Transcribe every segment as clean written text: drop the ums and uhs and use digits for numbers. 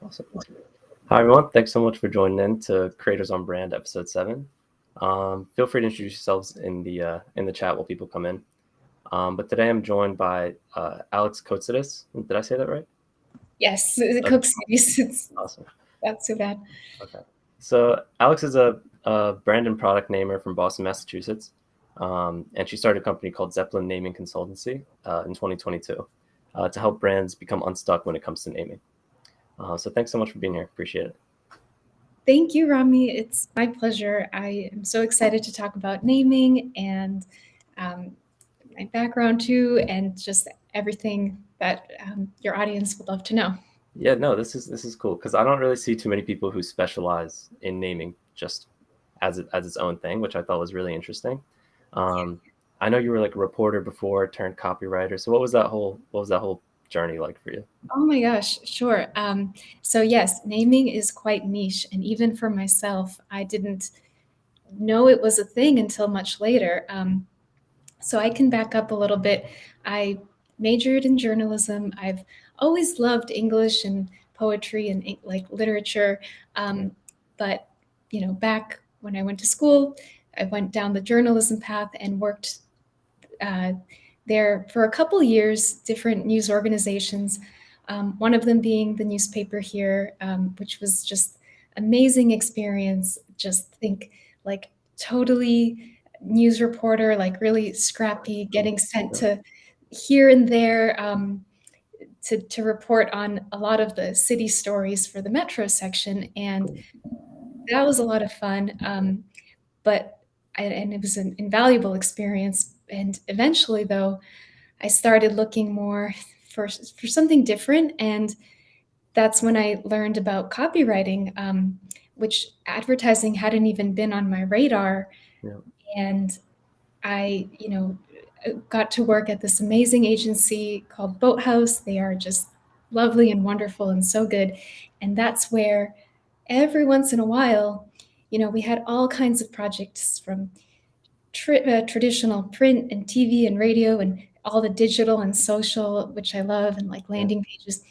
Awesome. Hi, everyone. Thanks so much for joining in to Creators on Brand, episode 7. Feel free to introduce yourselves in the chat while people come in. But today I'm joined by Alex Koktsidis. Did I say that right? Yes, the Okay, Koktsidis. It's awesome. not so bad. Okay. So Alex is a brand and product namer from Boston, Massachusetts. And she started a company called Zeppelin Naming Consultancy in 2022 to help brands become unstuck when it comes to naming. So thanks so much for being here. Appreciate it. Thank you, Rami. It's my pleasure. I am so excited to talk about naming and my background too, and just everything that your audience would love to know. Yeah, no, this is cool because I don't really see too many people who specialize in naming just as its own thing, which I thought was really interesting. Um, I know you were like a reporter before turned copywriter. So what was that whole journey like for you? Oh my gosh, sure. So yes, naming is quite niche, and even for myself, I didn't know it was a thing until much later. So I can back up a little bit. I majored in journalism. I've always loved English and poetry and like literature. Um, but back when I went to school, I went down the journalism path and worked uh, there for a couple years, different news organizations. One of them being the newspaper here, which was just amazing experience. Just think like totally news reporter, like really scrappy, getting sent to here and there to report on a lot of the city stories for the metro section, and that was a lot of fun. But and it was an invaluable experience. And eventually, though, I started looking more for something different, and that's when I learned about copywriting, which advertising hadn't even been on my radar. Yeah. And I, got to work at this amazing agency called Boathouse. They are just lovely and wonderful and so good. And that's where every once in a while, we had all kinds of projects from traditional print and TV and radio and all the digital and social, which I love, and like Yeah. landing pages.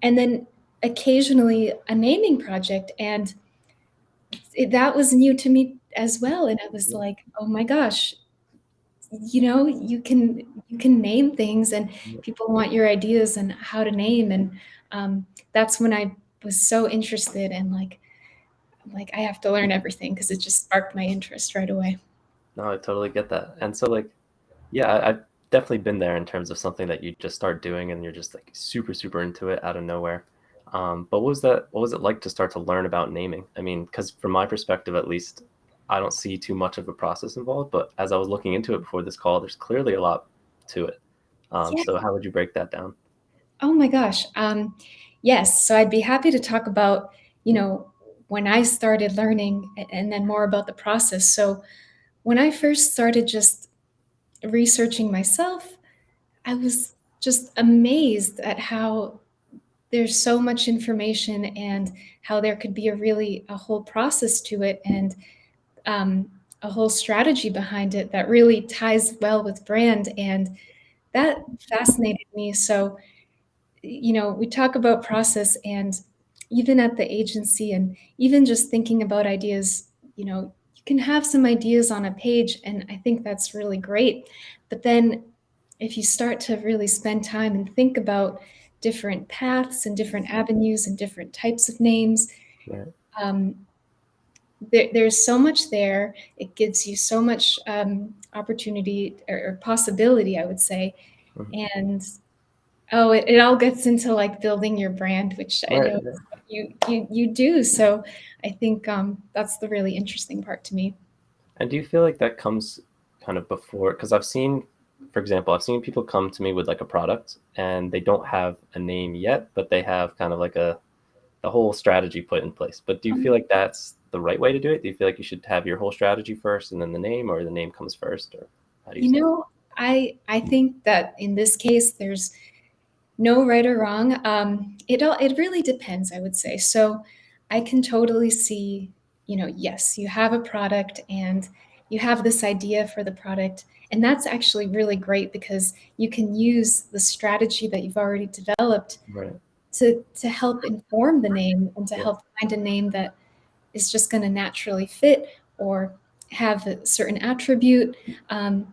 And then occasionally a naming project. And that was new to me as well. And I was Yeah. like, oh my gosh, you can name things, and Yeah. people want your ideas and how to name. And that's when I was so interested, and like I have to learn everything because it just sparked my interest right away. No, I totally get that. And so like, yeah, I've definitely been there in terms of something that you just start doing and you're just like super, super into it out of nowhere. But what was it like to start to learn about naming? I mean, because from my perspective, at least, I don't see too much of a process involved. But as I was looking into it before this call, there's clearly a lot to it. Yeah. So how would you break that down? Oh my gosh. Yes. So I'd be happy to talk about, when I started learning, and then more about the process. So when I first started just researching myself, I was just amazed at how there's so much information, and how there could be a whole process to it, and um, a whole strategy behind it that really ties well with brand. And that fascinated me. So we talk about process, and even at the agency, and even just thinking about ideas, you can have some ideas on a page, and I think that's really great. But then if you start to really spend time and think about different paths and different avenues and different types of names, Right. um, there's so much there. It gives you so much opportunity, or possibility, I would say. Mhm. And oh, it all gets into like building your brand, which I Right. know Yeah. you do. So I think that's the really interesting part to me. And do you feel like that comes kind of before? Because I've seen, for example, I've seen people come to me with like a product and they don't have a name yet, but they have kind of like the whole strategy put in place. But do you feel like that's the right way to do it? Do you feel like you should have your whole strategy first and then the name, or the name comes first, or how do you You see it? know, I think that in this case, there's no right or wrong. It really depends, I would say. So I can totally see, yes, you have a product and you have this idea for the product, and that's actually really great because you can use the strategy that you've already developed Right. to help inform the name and to Yeah. help find a name that is just going to naturally fit or have a certain attribute. And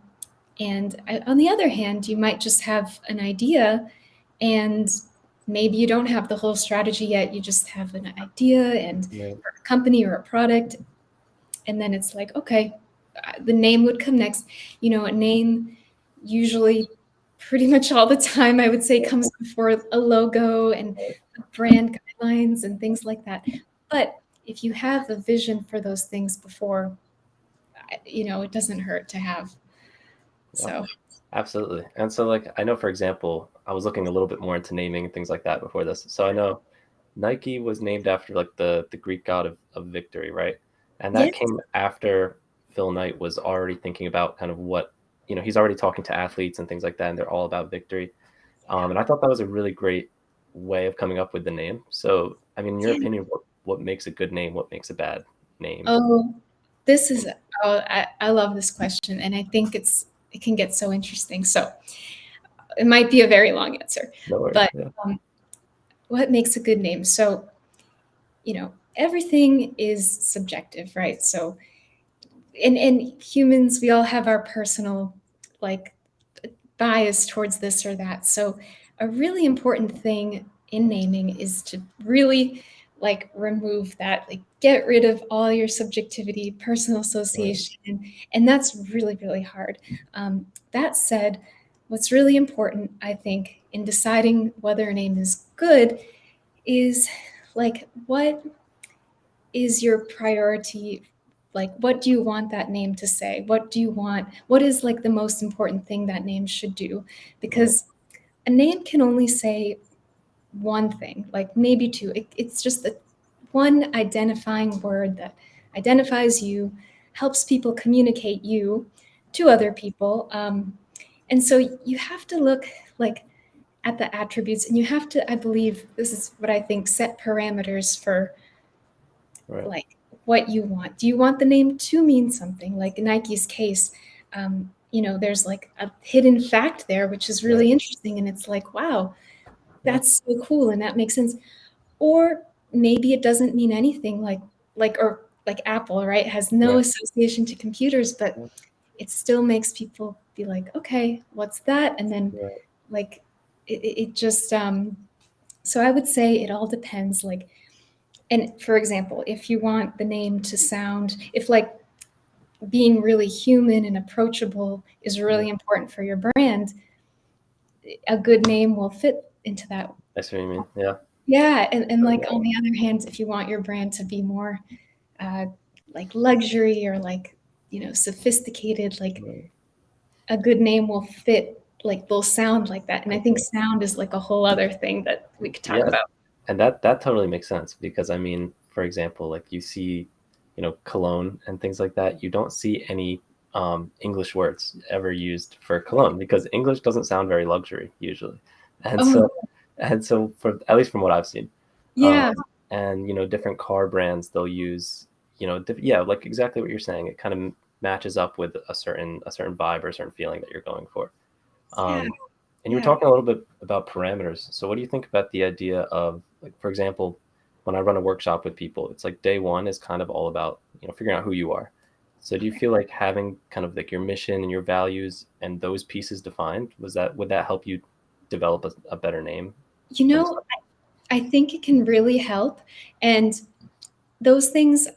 on the other hand, you might just have an idea and maybe you don't have the whole strategy yet. You just have an idea and Right. for a company or a product. And then it's like, okay, the name would come next. You know, a name usually pretty much all the time, I would say, comes before a logo and brand guidelines and things like that. But if you have a vision for those things before, you know, it doesn't hurt to have. Yeah. So Absolutely. And so, like, I know, for example, I was looking a little bit more into naming and things like that before this. So I know Nike was named after like the Greek god of victory, right? And that yes, came after Phil Knight was already thinking about kind of what, he's already talking to athletes and things like that, and they're all about victory. And I thought that was a really great way of coming up with the name. So, I mean, in your yeah. opinion, what makes a good name? What makes a bad name? Oh, this is I love this question, and I think it can get so interesting. So it might be a very long answer, No worries. but Yeah. what makes a good name? So, you know, everything is subjective, right? So, in humans, we all have our personal like bias towards this or that. So, a really important thing in naming is to really like remove that, like get rid of all your subjectivity, personal Right. association, and that's really, really hard. That said, what's really important, I think, in deciding whether a name is good is like what is your priority, like what do you want that name to say, what is like the most important thing that name should do, Right. because a name can only say one thing, like maybe two. It's just the one identifying word that identifies you, helps people communicate you to other people. And so you have to look like at the attributes, and you have to, I believe, this is what I think, set parameters for Right. like what you want. Do you want the name to mean something? Like in Nike's case, you know, there's like a hidden fact there, which is Right. really interesting. And it's like, wow, Yeah. that's so cool. And that makes sense. Or maybe it doesn't mean anything or like Apple, right? Has no Right. association to computers, but Yeah. it still makes people be like, okay, what's that? And then Right. like it just so I would say it all depends. Like, and for example, if you want the name to sound, if like being really human and approachable is Right. really important for your brand, a good name will fit into that. I see what you mean. Yeah. Yeah, and like on the other hand, if you want your brand to be more uh, like luxury or like, you know, sophisticated, like Right. a good name will fit, like will sound like that. And I think Okay. sound is like a whole other thing that we could talk Yeah. about. And that totally makes sense because I mean, for example, like you see, cologne and things like that. You don't see any English words ever used for cologne because English doesn't sound very luxury usually, and Oh, so for at least from what I've seen, um, yeah. and different car brands they'll use yeah, like exactly what you're saying. It kind of matches up with a certain vibe or a certain feeling that you're going for. Yeah. Um, and you were Yeah. talking a little bit about parameters. So what do you think about the idea of, like, for example, when I run a workshop with people, it's like day one is kind of all about, figuring out who you are. So do you feel like having kind of like your mission and your values and those pieces defined, would that help you develop a better name You from know, stuff? I think it can really help. And those things,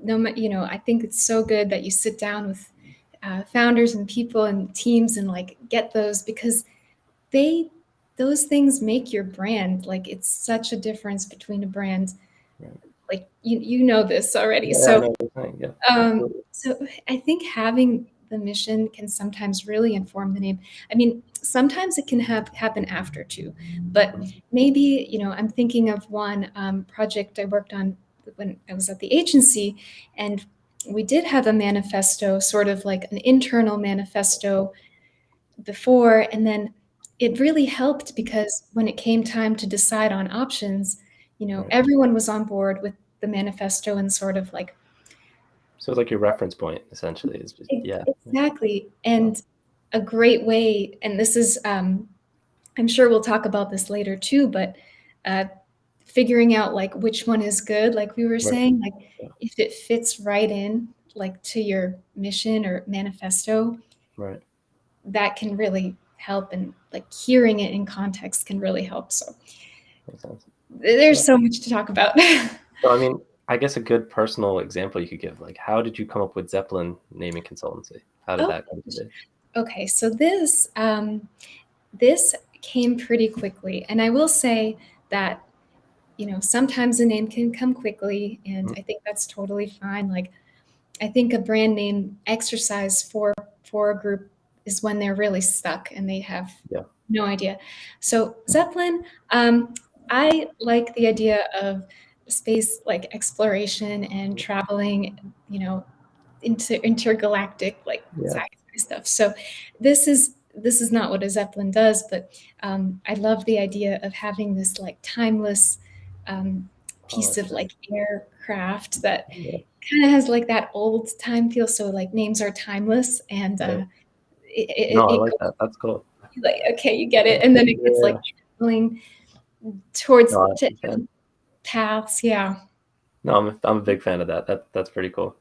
no, you know, I think it's so good that you sit down with founders and people and teams and like get those, because they those things make your brand. Like it's such a difference between a brand. Right. Like you know this already. Yeah, I So know what you're saying. Yeah, absolutely. so I think having the mission can sometimes really inform the name. I mean, sometimes it can happen after too, but maybe, you know, I'm thinking of one project I worked on when I was at the agency, and we did have a manifesto, sort of like an internal manifesto before, and then it really helped because when it came time to decide on options, you know, Right. everyone was on board with the manifesto and sort of like So it's like your reference point essentially is just, yeah. exactly. Wow. And a great way, and this is, I'm sure we'll talk about this later too, but figuring out like which one is good, like we were Right. saying, like Yeah. if it fits right in like to your mission or manifesto, Right. that can really help, and like hearing it in context can really help. So Makes sense. there's Yeah. so much to talk about. So I mean, I guess a good personal example you could give, like, how did you come up with Zeppelin naming consultancy? How did Oh, that come to be? okay. So this came pretty quickly, and I will say that sometimes a name can come quickly, and Mhm. I think that's totally fine. Like I think a brand name exercise for a group is when they're really stuck and they have Yeah. no idea. So Zeppelin, I like the idea of space like exploration and traveling, into intergalactic like Yeah. sci-fi stuff. So this is not what a Zeppelin does, but I love the idea of having this like timeless um, Oh, I piece of see. like aircraft that Yeah. kind of has like that old time feel. So like names are timeless, and Right. it, No, I it like goes that. That's cool. like okay, you get it, and then it gets like Yeah. traveling towards No, I'm to a fan. paths. Yeah. No, I'm a big fan of that. That's pretty cool.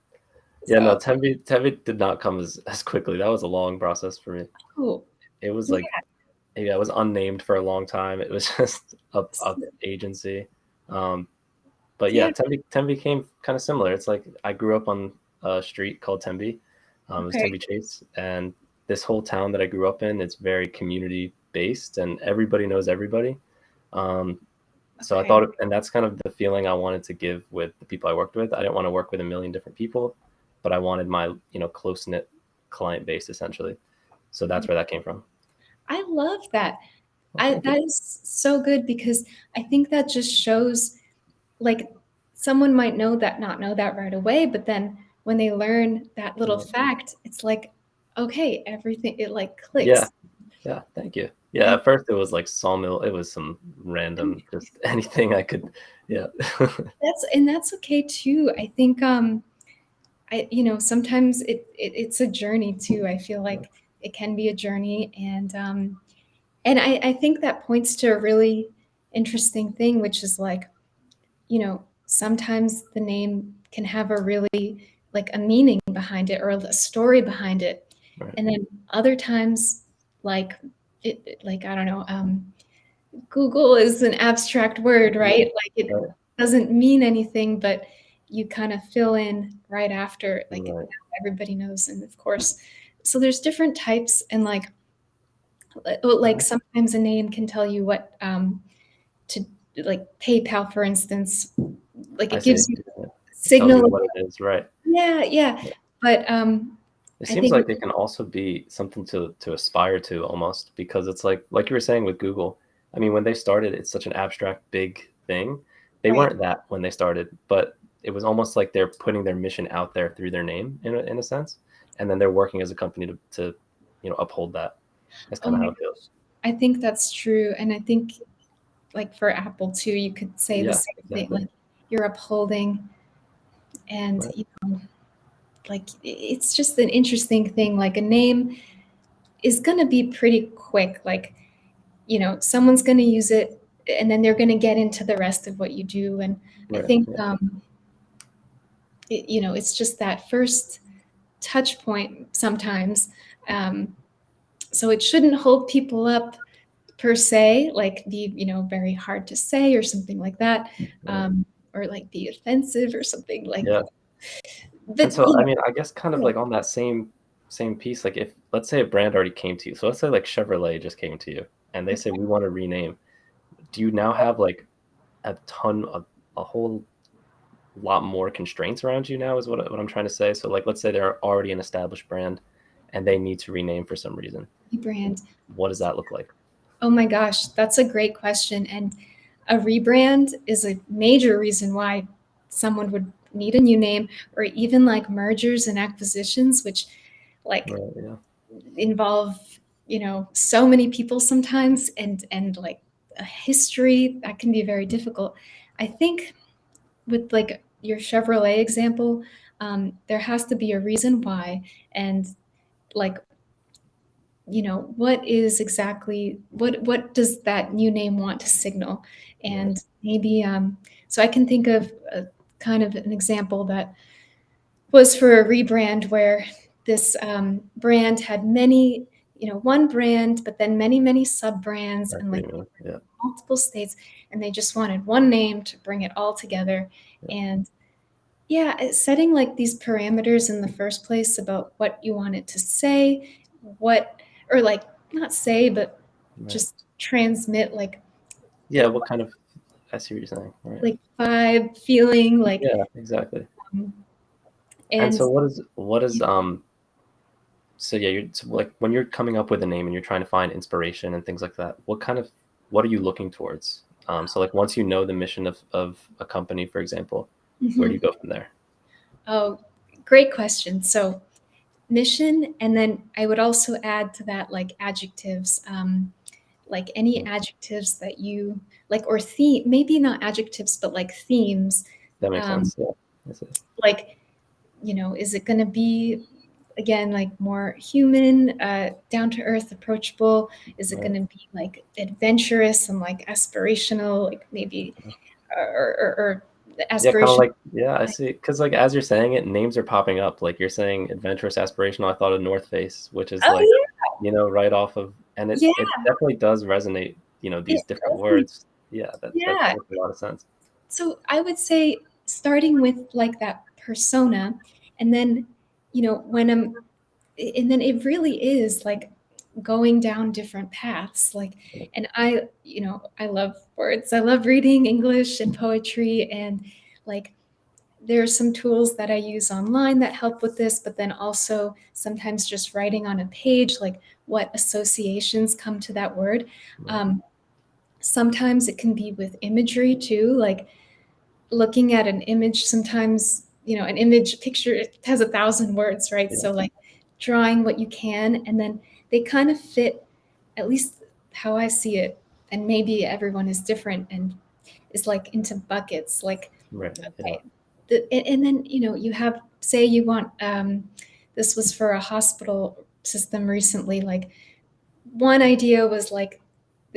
Yeah, no, So Tembi did not come as quickly. That was a long process for me. cool. It was Yeah. like, yeah, it was unnamed for a long time. It was just a agency. Um, but yeah, Yeah. Tembi came kind of similar. It's like I grew up on a street called Tembi. It was Okay. Tembi Chase, and this whole town that I grew up in, it's very community based, and everybody knows everybody. Um, so I Okay. thought, and that's kind of the feeling I wanted to give with the people I worked with. I didn't want to work with a million different people, but I wanted my, close knit client base essentially. So that's where that came from. I love that. Well, thank you. That is so good because I think that just shows like someone might not know that right away, but then when they learn that little Right. fact, it's like, okay, everything it like Yeah, clicks. yeah, thank you. Yeah, I at first it was like sawmill. It was some random, just anything I could. Yeah, that's okay too. I think sometimes it's a journey too. I feel yeah, like it can be a journey, and I think that points to a really interesting thing, which is like, sometimes the name can have a really like a meaning behind it or a story behind it. right, And then other times, like like I don't know, Google is an abstract word, yeah, right? Like it right, doesn't mean anything, but you kind of fill in right after, like right. now everybody knows, and of course, so there's different types, and like Uh, sometimes a name can tell you what to like PayPal, for instance, like I it see. gives you Yeah. It tells you signal. what it is, right? Yeah, yeah. Yeah. But It I seems think like it can also be something to aspire to almost, because it's like you were saying with Google. I mean, when they started, it's such an abstract, big thing. They right. weren't that when they started, but it was almost like they're putting their mission out there through their name in a sense, and then they're working as a company to uphold that. That's Oh kind of my how it gosh. feels. I think that's true. And I think like for Apple too, you could say the Yeah, same thing. exactly. Like you're upholding, and Right. like it's just an interesting thing. Like a name is gonna be pretty quick. Like, someone's gonna use it and then they're gonna get into the rest of what you do. And I Right. think Yeah. it's just that first touch point sometimes. Um, so it shouldn't hold people up per se, like be very hard to say or something like that, Right. or like be offensive or something like. Yeah. And But so, I mean, I guess kind of yeah, like on that same piece, like if let's say a brand already came to you, so let's say like Chevrolet just came to you and they say okay. we want to rename. Do you now have like a ton of a whole lot more constraints around you now? Is what I'm trying to say. So like, let's say they're already an established brand and they need to rename for some reason. Rebrand. What does that look like? Oh my gosh, that's a great question. And a rebrand is a major reason why someone would need a new name, or even like mergers and acquisitions, which like Right. Yeah. involve so many people sometimes, and like a history that can be very difficult. I think with like your Chevrolet example, there has to be a reason why, and like what is exactly what does that new name want to signal, Right. and maybe, so I can think of a kind of an example that was for a rebrand where this brand had many, one brand, but then many, many sub brands That's and what like you mean. Yeah. multiple states, and they just wanted one name to bring it all together. Yeah. And yeah, setting like these parameters in the first place about what you want it to say, what, or like not say, but Right. just transmit Yeah. What kind of? I see what you're saying. Right. like vibe, feeling, Yeah. Exactly. um, And and so what is. So yeah, so like when you're coming up with a name and you're trying to find inspiration and things like that, what are you looking towards? So like once you know the mission of a company, for example, where do you Mhm. go from there? Oh, great question. So mission, and then I would also add to that like adjectives, like any Mm, adjectives that you like, or theme, maybe not adjectives, but like themes. that makes Um, sense. Yeah. That's it. like, is it going to be again like more human, down to earth, approachable? Is it Right. going to be like adventurous and like aspirational, like maybe, or Yeah, kind of aspirational? like yeah, I see. Because like as you're saying it, names are popping up. Like you're saying adventurous, aspirational. I thought of North Face, which is like Oh right off of, and yeah, it definitely does resonate. These it different does. words. Yeah, that Yeah. makes a lot of sense. So I would say starting with like that persona, and then, when and then it really is like going down different paths. Like, Yeah, and I love words. I love reading English and poetry, and like, there are some tools that I use online that help with this, but then also sometimes just writing on a page, like what associations come to that word. right, Um, Sometimes it can be with imagery too, like looking at an image. Sometimes an image picture, it has 1,000 words, right? yeah, So like drawing what you can, and then they kind of fit, at least how I see it, and maybe everyone is different and is like into buckets, like right, yeah, okay, and then you have, say you want, this was for a hospital system recently, like one idea was like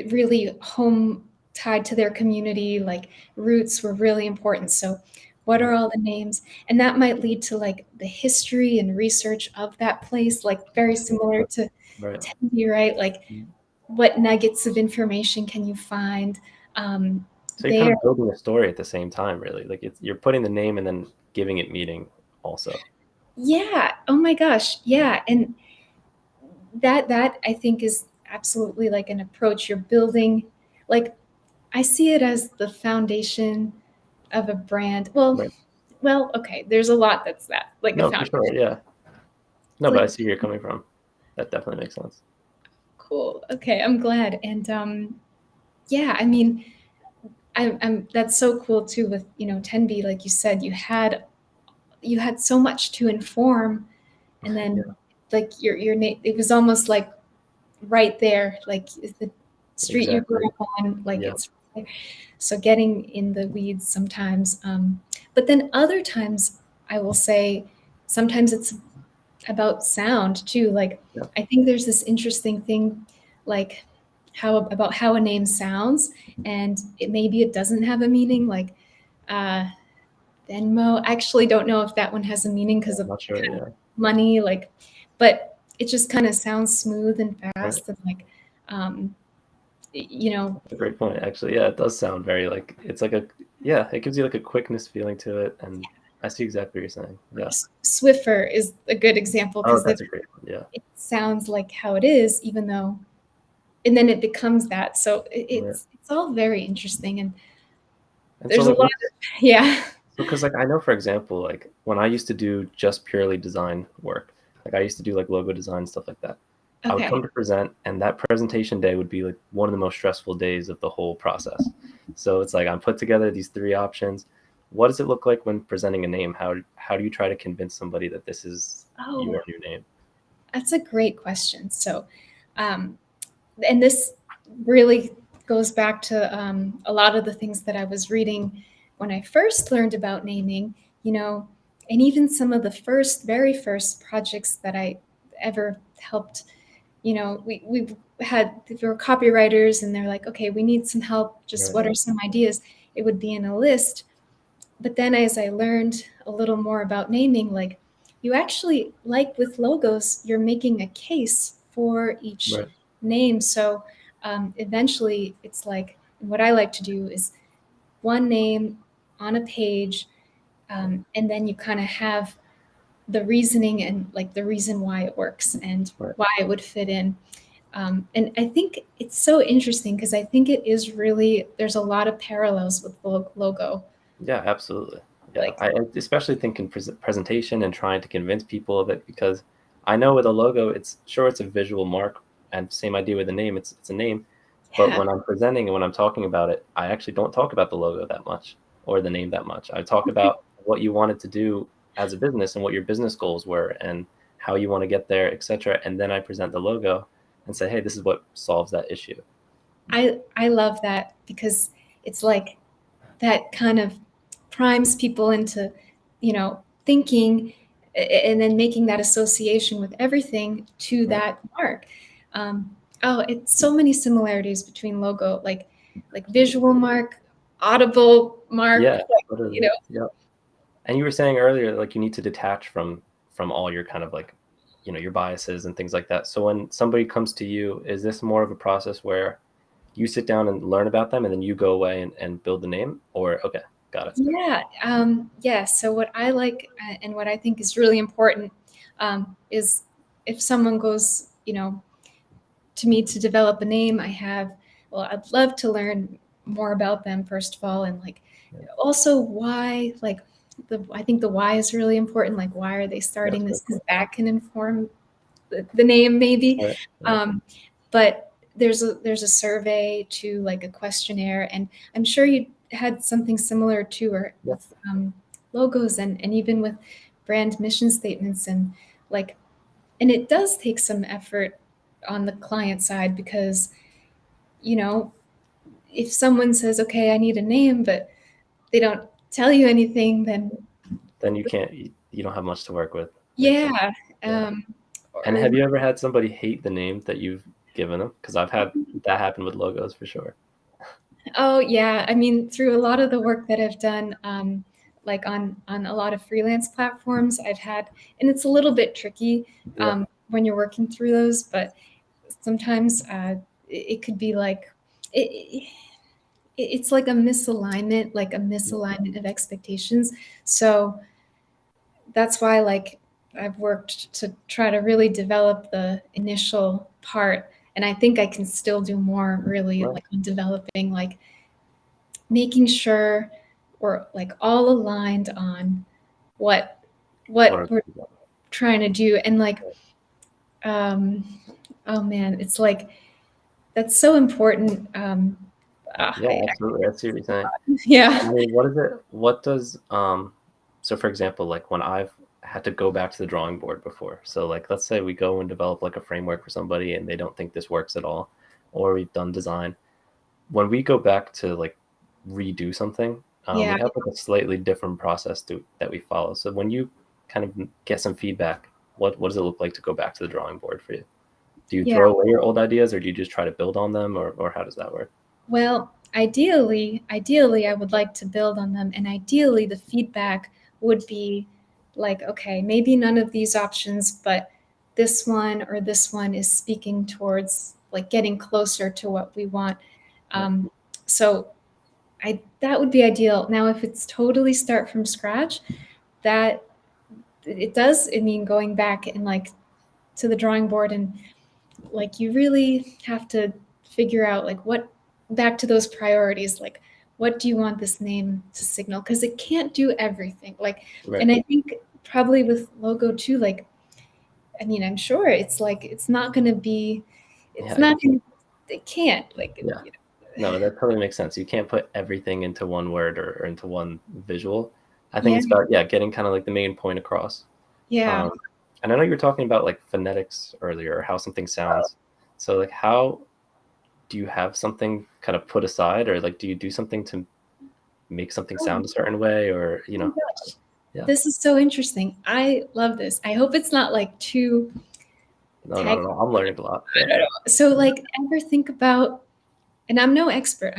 really home, tied to their community, like roots were really important. So what are right, all the names? And that might lead to like the history and research of that place, like very similar to right. Tenby, right? Like Mm. what nuggets of information can you find So you're kind there? of building a story at the same time, really. Like you're putting the name and then giving it meaning, also. Yeah. Oh my gosh. Yeah. And that I think is absolutely like an approach you're building. Like I see it as the foundation of a brand. Right. Okay, there's a lot that's that, like a No, for sure. foundation. Yeah. No, but I Like, see where you're coming from. That definitely makes sense. cool. Okay, I'm glad. And yeah, I mean, I'm that's so cool too with, Tenby, like you said, you had so much to inform, and then Yeah, like your name, it was almost like right there, like the street you grew exactly. up on, like Yeah. it's right there. So getting in the weeds sometimes, but then other times I will say sometimes it's about sound too. Like Yeah. I think there's this interesting thing, like how a name sounds, and maybe it doesn't have a meaning. Like uh, Venmo, I actually don't know if that one has a meaning Yeah, because I'm of not sure. kind of Yeah. money. Like, but it just kind of sounds smooth and Right. fast, and like um, you know, That's a great point, actually. Yeah, it does sound very like it's like yeah, it gives you like a quickness feeling to it, and I see exactly what you're saying. Yeah. Swiffer is a good example Oh, because that's a great one. Yeah. it sounds like how it is, even though, and then it becomes that. So Right. it's all very interesting, and And so there's a like lot what's of yeah. so because like I know, for example, like when I used to do just purely design work, like I used to do like logo design, stuff like that. I would come Okay. to present, and that presentation day would be like one of the most stressful days of the whole process. So it's like I'm put together these three options. What does it look like when presenting a name? How do you try to convince somebody that this is Oh, your new name? that's a great question. So, um, and this really goes back to a lot of the things that I was reading when I first learned about naming, and even some of the very first projects that I ever helped. We were copywriters, and they're like, okay, we need some help. Just Right. what are some ideas? it would be in a list. But then as I learned a little more about naming, like you actually, like with logos, you're making a case for each Right. name. So eventually it's like, what I like to do is one name on a page, and then you kind of have the reasoning and like the reason why it works and Right. why it would fit in. And I think it's so interesting because I think it is really, there's a lot of parallels with the logo. Yeah, absolutely. Yeah, Like, I especially think in presentation and trying to convince people of it, because I know with a logo, it's sure it's a visual mark, and same idea with a name, it's a name. But yeah. when I'm presenting and when I'm talking about it, I actually don't talk about the logo that much or the name that much. I talk about what you wanted to do as a business and what your business goals were and how you want to get there, etc. And then I present the logo and say, hey, this is what solves that issue. I love that because it's like that kind of primes people into, thinking and then making that association with everything to Right. that mark. Oh, it's so many similarities between logo, like visual mark, audible mark, Yeah, like, literally. Yeah. And you were saying earlier, like you need to detach from all your kind of like, your biases and things like that. So when somebody comes to you, is this more of a process where you sit down and learn about them and then you go away and build the name? Or okay, got it. yeah. So what I like and what I think is really important is if someone goes, to me to develop a name, I'd love to learn more about them first of all, and like Yeah, also why, like I think the why is really important. Like why are they starting that's this? very Because cool. that can inform the name maybe. Right, right. But there's a survey to like a questionnaire, and I'm sure you had something similar too, or Yeah, with logos and even with brand mission statements and like, and it does take some effort on the client side because, you know, if someone says, okay, I need a name, but they don't tell you anything, then then you don't have much to work with. Makes sense. yeah. Yeah. Um, And or have you ever had somebody hate the name that you've given them? Because I've had that happen with logos for sure. Oh yeah, I mean, through a lot of the work that I've done, like on a lot of freelance platforms, I've had, and it's a little bit tricky Yeah, when you're working through those, but sometimes it could be like it, it's like a yeah, misalignment of expectations. So that's why like I've worked to try to really develop the initial part, and I think I can still do more really right. like on developing, like making sure we're like all aligned on what What what are we're trying to do, and like um oh man, it's like that's so important. Yeah, I absolutely. I see what you're saying. I yeah. mean, what is it? What does so for example, like when I've had to go back to the drawing board before. So like let's say we go and develop like a framework for somebody and they don't think this works at all, or we've done design. When we go back to like redo something, we Yeah. have like a slightly different process that we follow. So when you kind of get some feedback, what does it look like to go back to the drawing board for you? Do you Yeah. throw away your old ideas or do you just try to build on them or how does that work? Well, ideally, I would like to build on them, and ideally, the feedback would be like, okay, maybe none of these options, but this one or this one is speaking towards like getting closer to what we want. Right. Um, so I that would be ideal. Now, if it's totally start from scratch, that it does. I mean, going back and like to the drawing board, and like you really have to figure out like what, back to those priorities, like what do you want this name to signal, because it can't do everything, like, Right. and I think probably with logo too, like, I mean, I'm sure it's like it's not going to be, it's Yeah, you not can't. going to, it can't like, Yeah. No, that totally makes sense. You can't put everything into one word or into one visual. I think yeah, it's about, yeah, getting kind of like the main point across. yeah. Um, and I know you were talking about like phonetics earlier, how something sounds. So like how do you have something kind of put aside or like do you do something to make something Oh sound a certain way or, my gosh, yeah. this is so interesting. I love this. I hope it's not like too No, not tech. at all. I'm learning a lot. Yeah. I don't know. So like ever think about, and I'm no expert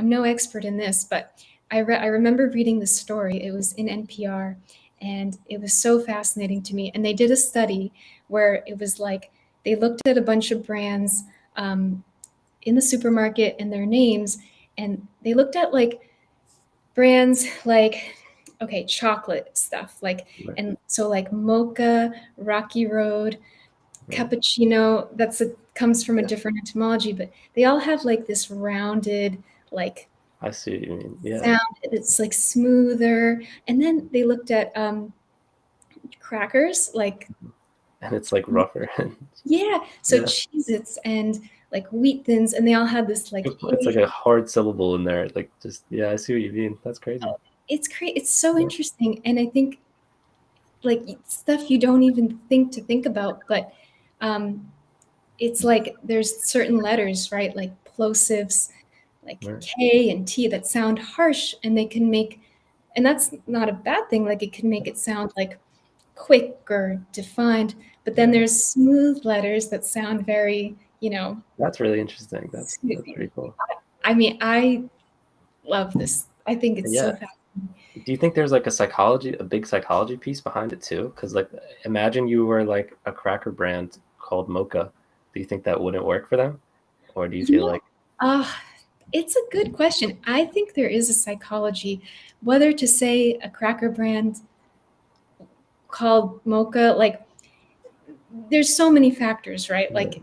in this, but I remember reading the story. It was in NPR, and it was so fascinating to me. And they did a study where it was like they looked at a bunch of brands in the supermarket and their names, and they looked at like brands like, okay, chocolate stuff like, Right. and so like Mocha, Rocky Road, Right. cappuccino. Comes from a Yeah. different etymology, but they all have like this rounded like I see what you mean. Yeah. sound. It's like smoother. And then they looked at crackers, like And it's like rougher. yeah, so Yeah. Cheez-Its and like Wheat Thins, and they all had this like It's like a hard syllable in there. Like just yeah, I see what you mean. That's crazy. it's great. It's so Yeah. interesting, and I think like stuff you don't even think about, but it's like there's certain letters, right? Like plosives, like Right. K and T that sound harsh, and they can make, and that's not a bad thing. Like it can make it sound like quick or defined, but then Yeah. there's smooth letters that sound very, That's really interesting. That's pretty cool. I mean, I love this. I think it's so Yeah. fascinating. Do you think there's like a big psychology piece behind it too? Because like, imagine you were like a cracker brand called Mocha. Do you think that wouldn't work for them, or do you You feel know, like uh, it's a good question. I think there is a psychology, whether to say a cracker brand called Mocha, like there's so many factors, right? yeah, Like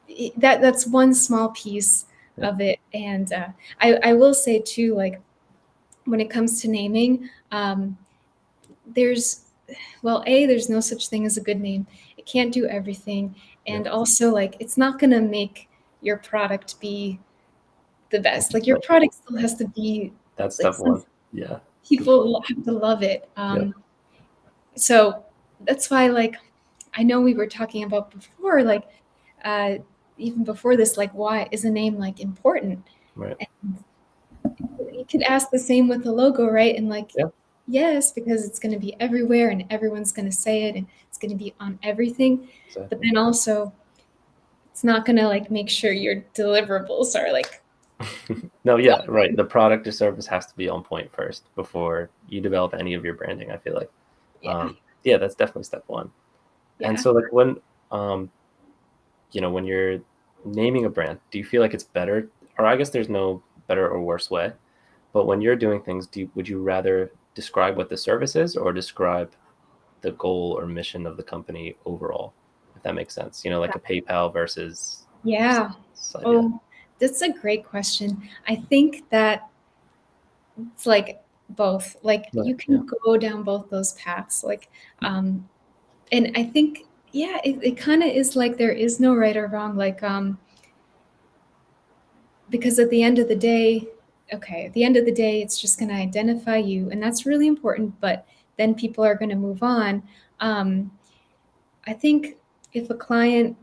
yeah, that's one small piece yeah, of it. And I will say too, like when it comes to naming, there's there's no such thing as a good name. It can't do everything, yeah, and also like it's not gonna make your product be the best. Like your right. product still has to be That's like step one. Yeah, good point. people have to love it. Yeah, So that's why like I know we were talking about before, like uh, even before this, like why is a name like important? right. And you could ask the same with the logo, right? And like Yeah, yes, because it's going to be everywhere and everyone's going to say it and it's going to be on everything. But exactly. then also it's not going to like make sure your deliverables are like No, yeah, right. The product or service has to be on point first before you develop any of your branding, I feel like. yeah, Yeah, that's definitely step one. And yeah. so like um, when you're naming a brand, do you feel like it's better, or I guess there's no better or worse way, but when you're doing things, would you rather describe what the service is or describe the goal or mission of the company overall, if that makes sense? Like a PayPal versus Yeah. yeah. Oh, that's a great question. I think that it's like both. Like Right. you Yeah. can go down both those paths. Like, and I think, yeah, it kind of is like there is no right or wrong. Like, because at the end of the day, okay, at the end of the day, it's just going to identify you, and that's really important. But then people are going to move on. Um, I think if a client,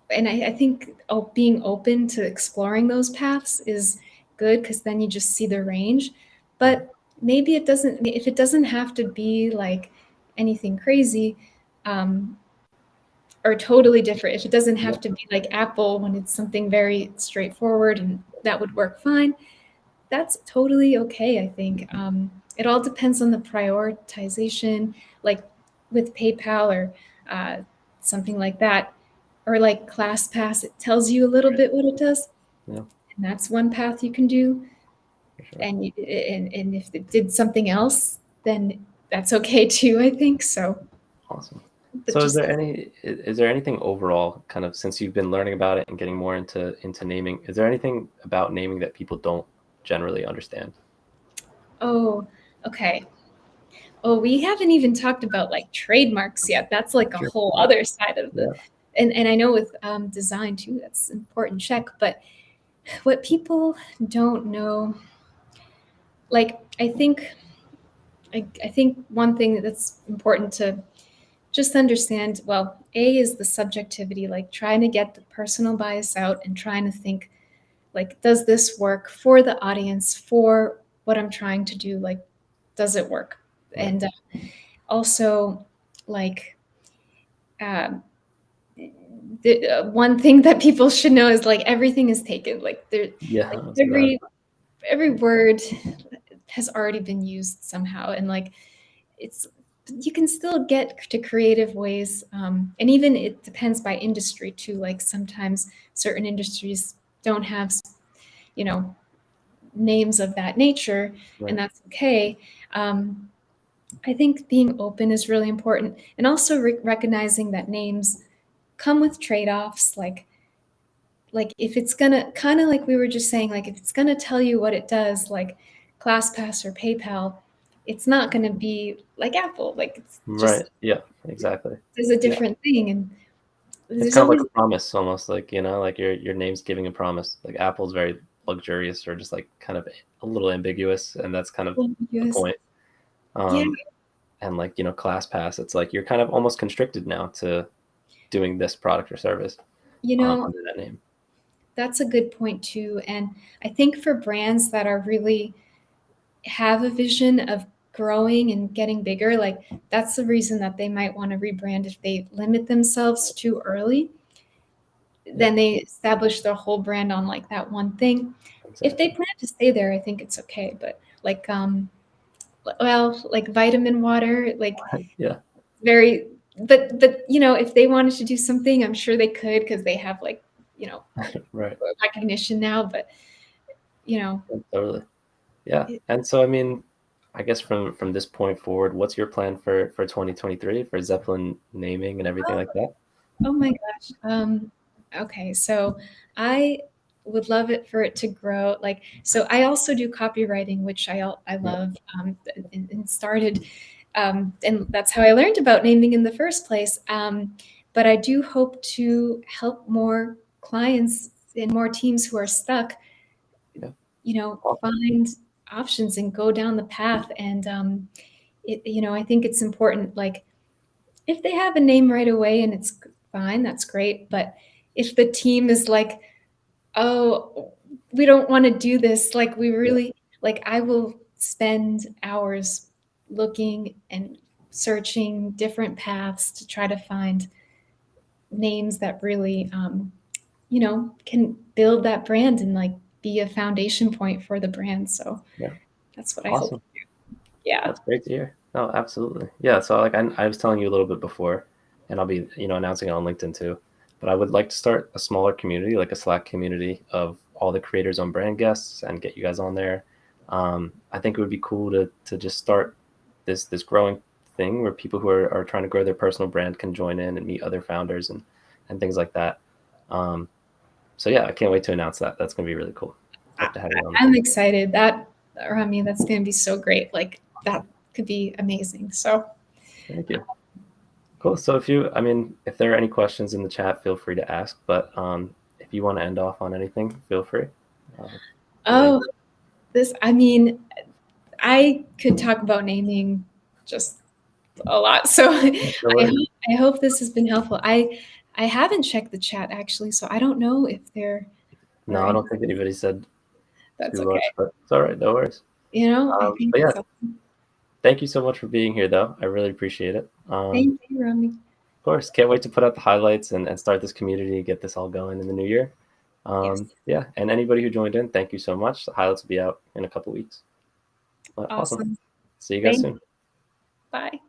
and I think being open to exploring those paths is good because then you just see the range. Right. But maybe it doesn't, if it doesn't have to be like anything crazy, um, or totally different, if it doesn't Yeah. have to be like Apple when it's something very straightforward and that would work fine, that's totally okay, I think. It all depends on the prioritization, like with PayPal or something like that, or like ClassPass. It tells you a little Right. bit what it does, Yeah, and that's one path you can do. for sure. And if it did something else, then that's okay too, I think. So, Awesome. but So is just there anything overall, kind of since you've been learning about it and getting more into naming, is there anything about naming that people don't generally understand? oh, okay. Oh, we haven't even talked about like trademarks yet. That's like a Sure. whole Yeah. other side of the, Yeah. and I know with design too, that's an important check. But what people don't know, like I think one thing that's important to just understand, well, A is the subjectivity, like trying to get the personal bias out and trying to think like, does this work for the audience, for what I'm trying to do? Like, does it work? Right. And also like um, one thing that people should know is like everything is taken. Like there, like Yeah, that's what I every every word has already been used somehow, and like it's you can still get to creative ways, and even it depends by industry too. Like sometimes certain industries don't have, you know, names of that nature, and Right. that's okay. Um, I think being open is really important, and also recognizing that names come with trade-offs. Like if it's gonna kind of like we were just saying, like if it's gonna tell you what it does, like ClassPass or PayPal, it's not gonna be like Apple. Like it's Right. just Yeah. Exactly. is a Yeah. different thing, and It's there's kind of like always a promise, almost like like your name's giving a promise. Like Apple's very luxurious or just like kind of a little ambiguous, and that's kind of the ambiguous. point. Yeah, Um, and like ClassPass, it's like you're kind of almost constricted now to doing this product or service you know, under that name. that's a good point too. And I think for brands that are really have a vision of growing and getting bigger, like that's the reason that they might want to rebrand. If they limit themselves too early, Yeah, then they establish their whole brand on like that one thing. If they exactly. plan to stay there, I think it's okay. But like, well, like vitamin water, like Yeah, very, but you know, if they wanted to do something, I'm sure they could because they have like, you know, right. recognition now. But you know, Yeah, totally. Yeah. it, And so, I mean, I guess from this point forward, what's your plan for 2023 for Zeppelin naming and everything oh, like that? oh my gosh. Okay, so I would love it for it to grow. Like, so I also do copywriting, which I Right. love, and started, and that's how I learned about naming in the first place. But I do hope to help more clients and more teams who are stuck, Yeah. you know, Awesome. find options and go down the path. And you know, I think it's important. Like, if they have a name right away and it's fine, that's great. But if the team is like, oh, we don't want to do this, like we Yeah. really, like I will spend hours looking and searching different paths to try to find names that really, you know, can build that brand and like be a foundation point for the brand. So Yeah. that's what I hope. Awesome. Yeah. That's great to hear. No, absolutely. Yeah. So like I was telling you a little bit before, and I'll be announcing it on LinkedIn too. But I would like to start a smaller community, like a Slack community of all the creators on brand guests, and get you guys on there. I think it would be cool to just start this growing thing where people who are trying to grow their personal brand can join in and meet other founders and things like that. Um, so yeah, I can't wait to announce that. That's gonna be really cool. I, Hope to have you on. I'm excited. That, Rami, that's going to be so great. Like that could be amazing. So, Thank you. Cool. So if there are any questions in the chat, feel free to ask. But if you want to end off on anything, feel free. Uh, really oh, this, I mean, I could talk about naming just a lot. So no worries. I hope this has been helpful. I haven't checked the chat actually, so I don't know if there are No, I any. don't think anybody said That's too okay. much, but it's all right. No worries. You know, I think But yeah, so. thank you so much for being here, though. I really appreciate it. Thank you, Rami. Of course, can't wait to put out the highlights and start this community, get this all going in the new year. Yes. Yeah, and anybody who joined in, thank you so much. The highlights will be out in a couple weeks. Awesome. Awesome. See you guys Thank soon. you. Bye.